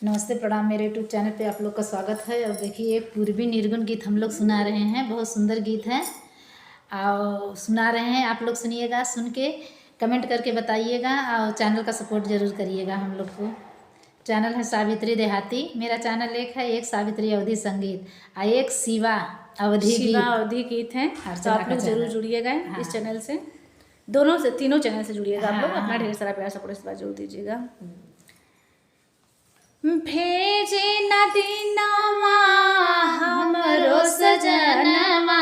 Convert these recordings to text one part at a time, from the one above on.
नमस्ते प्रणाम। मेरे यूट्यूब चैनल पे आप लोग का स्वागत है। और देखिए एक पूर्वी निर्गुण गीत हम लोग सुना रहे हैं। बहुत सुंदर गीत है और सुना रहे हैं, आप लोग सुनिएगा। सुन के कमेंट करके बताइएगा और चैनल का सपोर्ट ज़रूर करिएगा हम लोग को। चैनल है सावित्री देहाती। मेरा चैनल एक है, एक सावित्री अवधि संगीत और एक शिवा अवधि गीत है। तो आप लोग जरूर जुड़िएगा इस चैनल से, दोनों से तीनों चैनल से जुड़िएगा। आप लोग अपना ढेर सारा प्यार सपोर्ट इस बार जरूर दीजिएगा। भेजे नदीनावा हमरो सजनवा,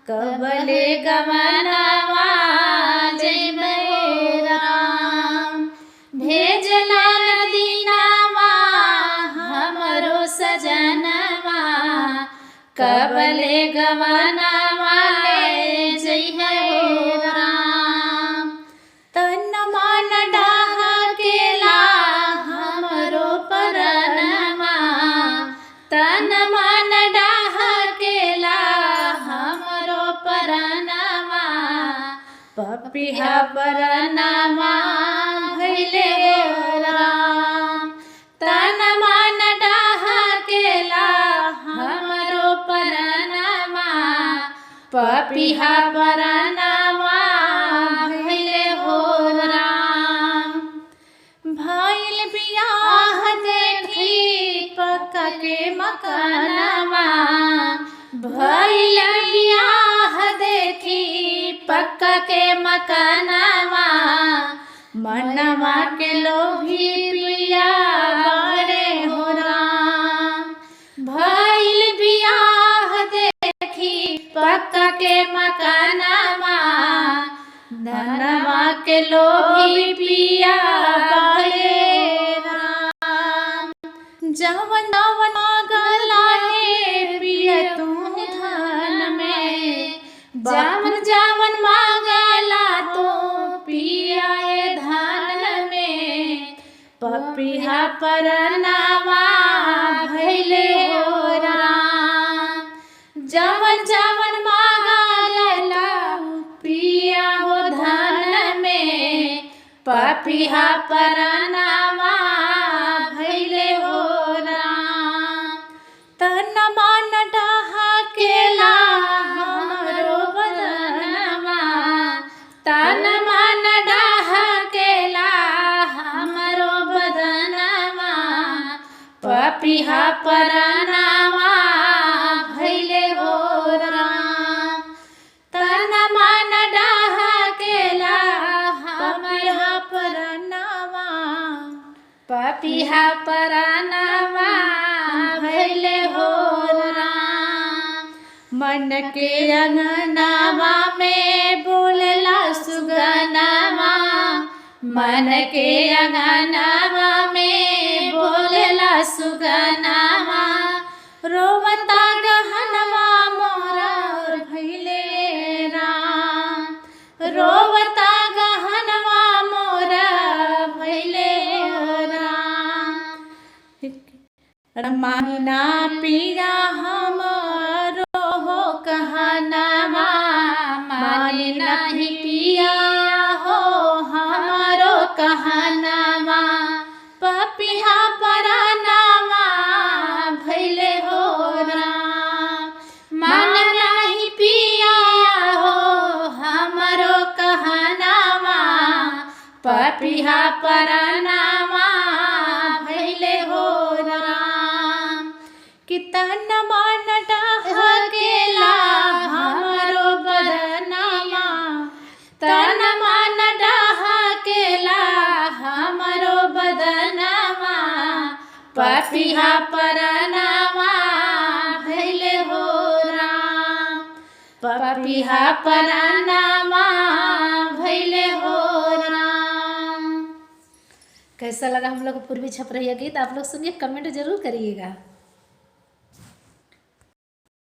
कबले गवनवा जय राम। भेजना नदीनावा हमरो सजनवा, कबले गवनवा ले जय राम। तन मन डाह केला हमरो परनवा, तन मन डाह केला हमरो परनवा, पपिहा परनवा भइले राम। तन मन डाह केला हमरो परनवा, पपिहा परनवा भइले हो राम। भइल बियाह देखी पक्का के मकानवा, भइल बियाह देखी पक्का के मकानवा, मनवा के लोभी पिया बड़े हो राम। भइल बियाह देखी पक्का के मकानवा, धनवा के लोभी पिया बड़े राम। जवन जवन गला है पिया तू धन में, जवन जवन मांगला तो पिया धन में, पपिहा परनवा भइले हो राम। जवन जवन मांगला पिया हो धन में, पपिहा परनवा भइले हो राम। तन मन डाह केला हमरो बदनवा, तन मन डाह केला हमरो बदनवा, पपिहा परनवा भइले हो राम। तन मन डाह केला हमरो परनवा, पपिहा परनवा भइले हो राम। मन के अंगनवा में बोलला सुगनवा, मन के अंगनवा में बोलला सुगनवा, रोवता गहनवा मोरा भइले राम। रोवता गहनवा मोरा भइले राम। माना पिया हमरो हो कहनवा, माने नहीं पिया हो हमरो कहनवा, पपिहा परनवा भइले हो राम। मन नहीं पिया हो हमरो कहनवा, पपिहा परनवा भइले हो राम। कि तन मन डाह केला हमरो बदनवा, तन मन डाह केला हमरो बदनवा, पपिहा परनवा भइले हो राम। पपिहा परनवा भइले हो राम। कैसा लगा हम लोग पूर्वी छपरहिया गीत? आप लोग सुनिए, कमेंट जरूर करिएगा।